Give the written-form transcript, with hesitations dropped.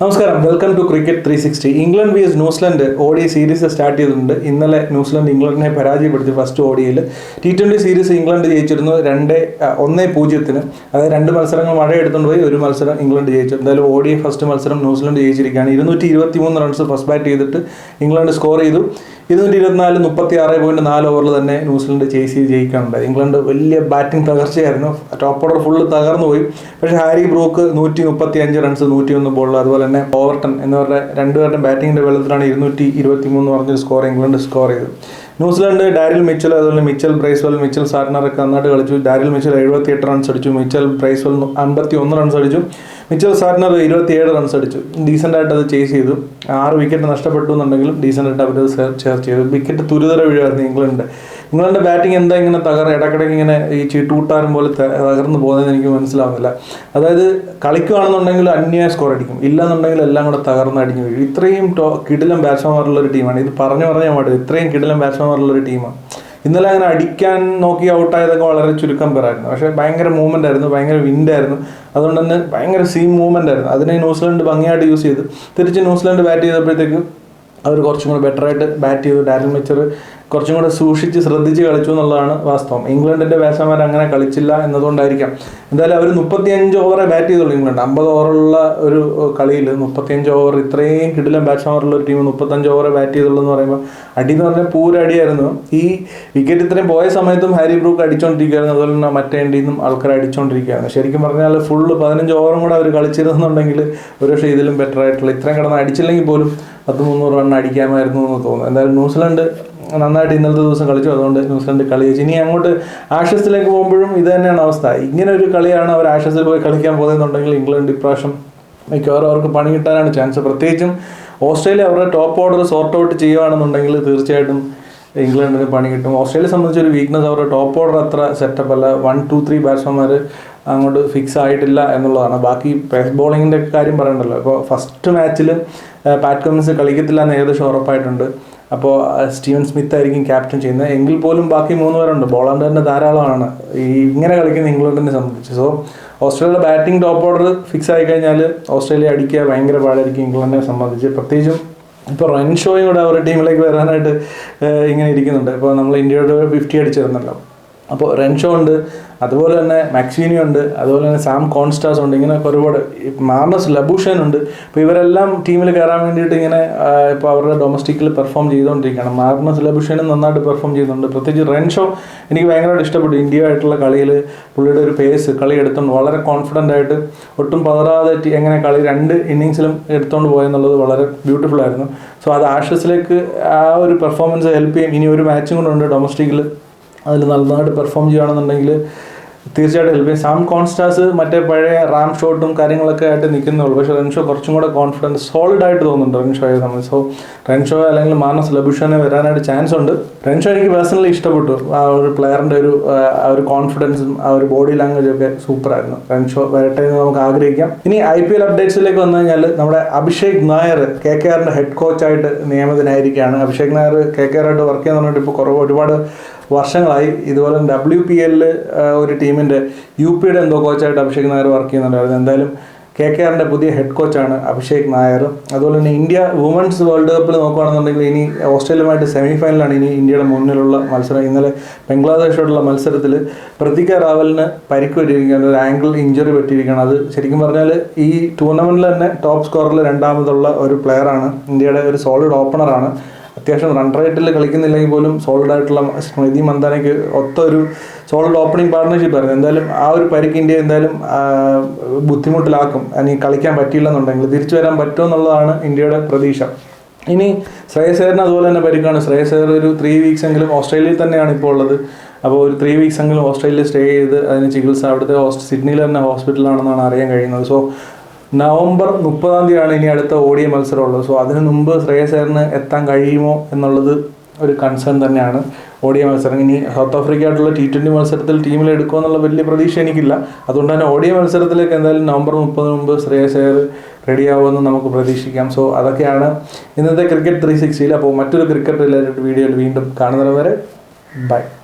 നമസ്കാരം, welcome to cricket 360. England vs New Zealand ODI series start ചെയ്തിട്ടുണ്ട്. ഇന്നലെ ന്യൂസിലൻഡ് ഇംഗ്ലണ്ടിനെ പരാജയപ്പെടുത്തി ഫസ്റ്റ് ODIയിൽ. T20 സീരീസ് ഇംഗ്ലണ്ട് ജയിച്ചിരുന്നു 1-0. അതായത് 2 മത്സരങ്ങൾ മഴ എടുത്തുകൊണ്ട് പോയി, 1 മത്സരം ഇംഗ്ലണ്ട് ജയിച്ചു. എന്തായാലും ODI ഫസ്റ്റ് മത്സരം ന്യൂസിലൻഡ് ജയിച്ചിരിക്കുകയാണ്. 223 റൺസ് ഫസ്റ്റ് ബാറ്റ് ചെയ്തിട്ട് ഇംഗ്ലണ്ട് സ്കോർ ചെയ്തു. 36.4 ഓവറിൽ തന്നെ ന്യൂസിലൻഡ് ചേസ് ചെയ്ത് ജയിക്കാനുണ്ടായി. ഇംഗ്ലണ്ട് വലിയ ബാറ്റിംഗ് തകർച്ചയായിരുന്നു. ടോപ്പ് ഓർഡർ ഫുള്ള് തകർന്നു പോയി. പക്ഷേ ഹാരി ബ്രൂക്ക് 135 റൺസ് 101 ബോളിൽ, അതുപോലെ തന്നെ ഓവർട്ടൺ എന്നിവരുടെ രണ്ടുപേരുടെ ബാറ്റിങ്ങിൻ്റെ വെള്ളത്തിലാണ് 223 പറഞ്ഞൊരു സ്കോർ ഇംഗ്ലണ്ട് സ്കോർ ചെയ്തത്. ന്യൂസിലൻഡ് ഡാരിൽ മിച്ചൽ, അതുപോലെ മിച്ചൽ ബ്രൈസ്വെൽ, മിച്ചൽ സാർട്ടനറൊക്കെ നന്നായിട്ട് കളിച്ചു. ഡാരിൽ മിച്ചൽ 78 റൺസ് അടിച്ചു, മിച്ചൽ ബ്രൈസ്വെൽ 51 റൺസ് അടിച്ചു, മിച്ചൽ സാർട്ടനർ 27 റൺസ് അടിച്ചു. ഡീസൻ്റായിട്ട് അത് ചേസ് ചെയ്തു. 6 വിക്കറ്റ് നഷ്ടപ്പെട്ടു എന്നുണ്ടെങ്കിലും ഡീസൻ്റായിട്ട് അവരത് ചേർച്ച് ചെയ്തു. വിക്കറ്റ് തുരിതര വീഴായിരുന്നു ഇംഗ്ലണ്ടിൻ്റെ ബാറ്റിംഗ് എന്താ ഇങ്ങനെ ഇടയ്ക്കിടയ്ക്ക് ഇങ്ങനെ ഈ ചീട്ടുകൂട്ടാരും പോലെ തകർന്നു പോകുന്നതെന്ന് എനിക്ക് മനസ്സിലാവുന്നില്ല. അതായത് കളിക്കുകയാണെന്നുണ്ടെങ്കിൽ അന്യായ സ്കോർ അടിക്കും, ഇല്ലാന്നുണ്ടെങ്കിൽ എല്ലാം കൂടെ തകർന്ന് അടിഞ്ഞു വീഴും. ഇത്രയും കിടിലം ബാറ്റ്സ്മാൻമാരുള്ളൊരു ടീമാണ് ഇത്. പറഞ്ഞാൽ പാടില്ല, ഇത്രയും കിടിലം ബാറ്റ്സ്മാൻമാരുള്ളൊരു ടീമാണ്. ഇന്നലെ അങ്ങനെ അടിക്കാൻ നോക്കി ഔട്ടായതൊക്കെ വളരെ ചുരുക്കം പേരായിരുന്നു. പക്ഷേ ഭയങ്കര മൂവ്മെൻ്റ് ആയിരുന്നു, ഭയങ്കര വിൻഡായിരുന്നു. അതുകൊണ്ട് തന്നെ ഭയങ്കര സീം മൂവ്മെൻ്റ് ആയിരുന്നു. അതിനെ ന്യൂസിലൻഡ് ഭംഗിയായിട്ട് യൂസ് ചെയ്ത് തിരിച്ച് ന്യൂസിലൻഡ് ബാറ്റ് ചെയ്തപ്പോഴത്തേക്ക് അവർ കുറച്ചും കൂടെ ബെറ്ററായിട്ട് ബാറ്റ് ചെയ്തു. ഡാരിൽ മിച്ചർ കുറച്ചും കൂടെ സൂക്ഷിച്ച് ശ്രദ്ധിച്ച് കളിച്ചു എന്നുള്ളതാണ് വാസ്തവം. ഇംഗ്ലണ്ടിൻ്റെ ബാറ്റ്സ്മാൻമാർ അങ്ങനെ കളിച്ചില്ല എന്നതുകൊണ്ടായിരിക്കാം. എന്തായാലും അവർ 35 ഓവറെ ബാറ്റ് ചെയ്തുള്ളൂ. ഇംഗ്ലണ്ട് 50 ഓവറുള്ള ഒരു കളിയിൽ 35 ഓവർ, ഇത്രയും കിടിലം ബാറ്റ്സ്മാൻമാരുള്ള ഒരു ടീം 35 ഓവറെ ബാറ്റ് ചെയ്തുള്ളൂ എന്ന് പറയുമ്പോൾ അടി എന്ന് പറഞ്ഞാൽ പൂരടിയായിരുന്നു. ഈ വിക്കറ്റ് ഇത്രയും പോയ സമയത്തും ഹാരി ബ്രൂക്ക് അടിച്ചുകൊണ്ടിരിക്കുകയായിരുന്നു, അതുപോലെ തന്നെ മറ്റേ എൻഡിൽ നിന്നും ആൾക്കാർ അടിച്ചുകൊണ്ടിരിക്കുകയായിരുന്നു. ശരിക്കും പറഞ്ഞാൽ ഫുള്ള് 15 ഓവറും കൂടെ അവർ കളിച്ചിരുന്നുണ്ടെങ്കിൽ ഒരുപക്ഷെ ഇതിലും ബെറ്റർ ആയിട്ടുള്ള, ഇത്രയും കിടന്ന് അടിച്ചില്ലെങ്കിൽ പോലും 100-300 റൺ അടിക്കാമായിരുന്നു എന്ന് തോന്നുന്നു. എന്തായാലും ന്യൂസിലൻഡ് നന്നായിട്ട് ഇന്നലത്തെ ദിവസം കളിച്ചു. അതുകൊണ്ട് ന്യൂസിലൻഡ് കളി ജയിച്ചു. ഇനി അങ്ങോട്ട് ആഷസിലേക്ക് പോകുമ്പോഴും ഇത് തന്നെയാണ് അവസ്ഥ. ഇങ്ങനെ ഒരു കളിയാണ് അവർ ആഷസിൽ പോയി കളിക്കാൻ പോകുന്നുണ്ടെങ്കിൽ ഇംഗ്ലണ്ട് ഇപ്രാവശ്യം മിക്കവാറും അവർക്ക് പണി കിട്ടാനാണ് ചാൻസ്. പ്രത്യേകിച്ചും ഓസ്ട്രേലിയ അവരുടെ ടോപ്പ് ഓർഡർ സോർട്ട് ഔട്ട് ചെയ്യുകയാണെന്നുണ്ടെങ്കിൽ തീർച്ചയായിട്ടും ഇംഗ്ലണ്ടിന് പണി കിട്ടും. ഓസ്ട്രേലിയയെ സംബന്ധിച്ചൊരു വീക്ക്നസ് അവരുടെ ടോപ്പ് ഓർഡർ അത്ര സെറ്റപ്പ് അല്ല. 1-2-3 ബാറ്റ്സ്മാൻമാർ അങ്ങോട്ട് ഫിക്സ് ആയിട്ടില്ല എന്നുള്ളതാണ്. ബാക്കി പേസ് ബോളിങ്ങിൻ്റെ കാര്യം പറയണ്ടല്ലോ. ഇപ്പോൾ ഫസ്റ്റ് മാച്ചിൽ പാറ്റ് കമ്മിൻസ് കളിക്കത്തില്ല എന്ന് ഏകദേശം ഉറപ്പായിട്ടുണ്ട്. അപ്പോൾ സ്റ്റീവൻ സ്മിത്ത് ആയിരിക്കും ക്യാപ്റ്റൻ ചെയ്യുന്നത്. എങ്കിൽ പോലും ബാക്കി 3 പേരുണ്ട്. ബോളണ്ട് തന്നെ ധാരാളമാണ് ഇങ്ങനെ കളിക്കുന്ന ഇംഗ്ലണ്ടിനെ സംബന്ധിച്ച്. സോ ഓസ്ട്രേലിയയുടെ ബാറ്റിംഗ് ടോപ്പ് ഓർഡർ ഫിക്സ് ആയി കഴിഞ്ഞാൽ ഓസ്ട്രേലിയ അടിക്കുക ഭയങ്കര പാടായിരിക്കും ഇംഗ്ലണ്ടിനെ സംബന്ധിച്ച്. പ്രത്യേകിച്ചും ഇപ്പോൾ റൺഷോയും കൂടെ അവരുടെ ടീമിലേക്ക് വരാനായിട്ട് ഇങ്ങനെ ഇരിക്കുന്നുണ്ട്. ഇപ്പോൾ നമ്മൾ ഇന്ത്യയുടെ 50 അടിച്ചിരുന്നല്ലോ. അപ്പോൾ റൺഷോ ഉണ്ട്, അതുപോലെ തന്നെ മാക്സ്വീനി ഉണ്ട്, അതുപോലെ തന്നെ സാം കോൺസ്റ്റാസ് ഉണ്ട്. ഇങ്ങനെ ഒരുപാട് മാർണസ് ലബൂഷൻ ഉണ്ട്. അപ്പോൾ ഇവരെല്ലാം ടീമിൽ കയറാൻ വേണ്ടിയിട്ട് ഇങ്ങനെ ഇപ്പോൾ അവരുടെ ഡൊമസ്റ്റിക്കിൽ പെർഫോം ചെയ്തുകൊണ്ടിരിക്കുകയാണ്. മാർണസ് ലബൂഷനും നന്നായിട്ട് പെർഫോം ചെയ്യുന്നുണ്ട്. പ്രത്യേകിച്ച് റൺഷോ എനിക്ക് ഭയങ്കരമായിട്ട് ഇഷ്ടപ്പെട്ടു. ഇന്ത്യ ആയിട്ടുള്ള കളിയിൽ പുള്ളിയുടെ ഒരു പേസ് കളി എടുത്തുകൊണ്ട് വളരെ കോൺഫിഡൻ്റ് ആയിട്ട് ഒട്ടും പതറാതെ എങ്ങനെ കളി 2 ഇന്നിങ്സിലും എടുത്തുകൊണ്ട് പോയെന്നുള്ളത് വളരെ ബ്യൂട്ടിഫുൾ ആയിരുന്നു. സോ അത് ആഷസിലേക്ക് ആ ഒരു പെർഫോമൻസ് ഹെൽപ്പ് ചെയ്യും. ഇനി ഒരു മാച്ചും കൂടെ ഉണ്ട് ഡൊമസ്റ്റിക്കിൽ, അതിൽ നന്നായിട്ട് പെർഫോം ചെയ്യുകയാണെന്നുണ്ടെങ്കിൽ തീർച്ചയായിട്ടും ഹെൽപ്പ് ചെയ്യും. സാം കോൺസ്റ്റാസ് മറ്റേ പഴയ റാം ഷോട്ടും കാര്യങ്ങളൊക്കെ ആയിട്ട് നിൽക്കുന്നുള്ളൂ. പക്ഷേ റൺഷോ കുറച്ചും കൂടെ കോൺഫിഡൻസ് സോളിഡായിട്ട് തോന്നുന്നുണ്ട് റൺഷോയെ സംബന്ധിച്ച്. സോ റൺഷോ അല്ലെങ്കിൽ മാർണസ് ലബൂഷനെ വരാനായിട്ട് ചാൻസ് ഉണ്ട്. റൺഷോ എനിക്ക് പേഴ്സണലി ഇഷ്ടപ്പെട്ടു. ആ ഒരു പ്ലെയറിൻ്റെ ഒരു കോൺഫിഡൻസും ആ ഒരു ബോഡി ലാംഗ്വേജും ഒക്കെ സൂപ്പറായിരുന്നു. റൺഷോ വരട്ടെ എന്ന് നമുക്ക് ആഗ്രഹിക്കാം. ഇനി IPL അപ്ഡേറ്റ്സിലേക്ക് വന്നു കഴിഞ്ഞാൽ നമ്മുടെ അഭിഷേക് നായർ KKRന്റെ ഹെഡ് കോച്ചായിട്ട് നിയമിതനായിരിക്കുകയാണ്. അഭിഷേക് നായർ KKR ആയിട്ട് വർക്ക് ചെയ്യാൻ പറഞ്ഞിട്ട് ഇപ്പോൾ ഒരുപാട് വർഷങ്ങളായി. ഇതുപോലെ WPL ഒരു ടീമിൻ്റെ UPയുടെ എന്തോ കോച്ചായിട്ട് അഭിഷേക് നായർ വർക്ക് ചെയ്യുന്നുണ്ടായിരുന്നു. എന്തായാലും KKRന്റെ പുതിയ ഹെഡ് കോച്ചാണ് അഭിഷേക് നായർ. അതുപോലെ തന്നെ ഇന്ത്യ വുമൻസ് വേൾഡ് കപ്പിൽ നോക്കുകയാണെന്നുണ്ടെങ്കിൽ ഇനി ഓസ്ട്രേലിയയുമായിട്ട് സെമിഫൈനലാണ് ഇനി ഇന്ത്യയുടെ മുന്നിലുള്ള മത്സരം. ഇന്നലെ ബംഗ്ലാദേശോടുള്ള മത്സരത്തിൽ പ്രതിക റാവലിന് പരിക്ക് പറ്റിയിരിക്കുകയാണ്, ഒരു ആങ്കിൾ ഇഞ്ചുറി പറ്റിയിരിക്കുകയാണ്. അത് ശരിക്കും പറഞ്ഞാൽ ഈ ടൂർണമെൻറ്റിൽ തന്നെ ടോപ്പ് സ്കോറിൽ 2ാമതുള്ള ഒരു പ്ലെയറാണ്. ഇന്ത്യയുടെ ഒരു സോളിഡ് ഓപ്പണറാണ്. അത്യാവശ്യം റൺ റേറ്റിൽ കളിക്കുന്നില്ലെങ്കിൽ പോലും സോളിഡായിട്ടുള്ള സ്മൃതി മന്ദാനയ്ക്ക് ഒത്തൊരു സോളിഡ് ഓപ്പണിംഗ് പാർട്ട്ണർഷിപ്പ് ആയിരുന്നു. എന്തായാലും ആ ഒരു പരിക്ക് ഇന്ത്യ എന്തായാലും ബുദ്ധിമുട്ടിലാക്കും. ഇനി കളിക്കാൻ പറ്റിയില്ലെന്നുണ്ടെങ്കിൽ തിരിച്ചു വരാൻ പറ്റുമെന്നുള്ളതാണ് ഇന്ത്യയുടെ പ്രതീക്ഷ. ഇനി ശ്രേയസ് അയ്യറിന് അതുപോലെ തന്നെ പരിക്കാണ്. ശ്രേയസ് അയ്യർ ഒരു 3 വീക്സ് എങ്കിലും ഓസ്ട്രേലിയയിൽ തന്നെയാണ് ഇപ്പോൾ ഉള്ളത്. അപ്പോൾ ഒരു 3 വീക്സ് എങ്കിലും ഓസ്ട്രേലിയയിൽ സ്റ്റേ ചെയ്ത് അതിന് ചികിത്സ അവിടുത്തെ സിഡ്നിയിൽ തന്നെ ഹോസ്പിറ്റലാണെന്നാണ് അറിയാൻ കഴിയുന്നത്. സോ നവംബർ 30 ഇനി അടുത്ത ODI മത്സരമുള്ളത്. സോ അതിന് മുമ്പ് ശ്രേയസ് അയ്യറിന് എത്താൻ കഴിയുമോ എന്നുള്ളത് ഒരു കൺസേൺ തന്നെയാണ്. ODI മത്സരം ഇനി സൗത്ത് ആഫ്രിക്കയായിട്ടുള്ള T20 മത്സരത്തിൽ ടീമിൽ എടുക്കുമോ എന്നുള്ള വലിയ പ്രതീക്ഷ എനിക്കില്ല. അതുകൊണ്ട് തന്നെ ODI മത്സരത്തിലേക്ക് എന്തായാലും നവംബർ 30 മുമ്പ് ശ്രേയസ് അയ്യർ റെഡിയാവുമെന്ന് നമുക്ക് പ്രതീക്ഷിക്കാം. സോ അതൊക്കെയാണ് ഇന്നത്തെ ക്രിക്കറ്റ് 360. അപ്പോൾ മറ്റൊരു ക്രിക്കറ്റ് റിലേറ്റഡ് വീഡിയോയിൽ വീണ്ടും കാണുന്നവരെ ബൈ.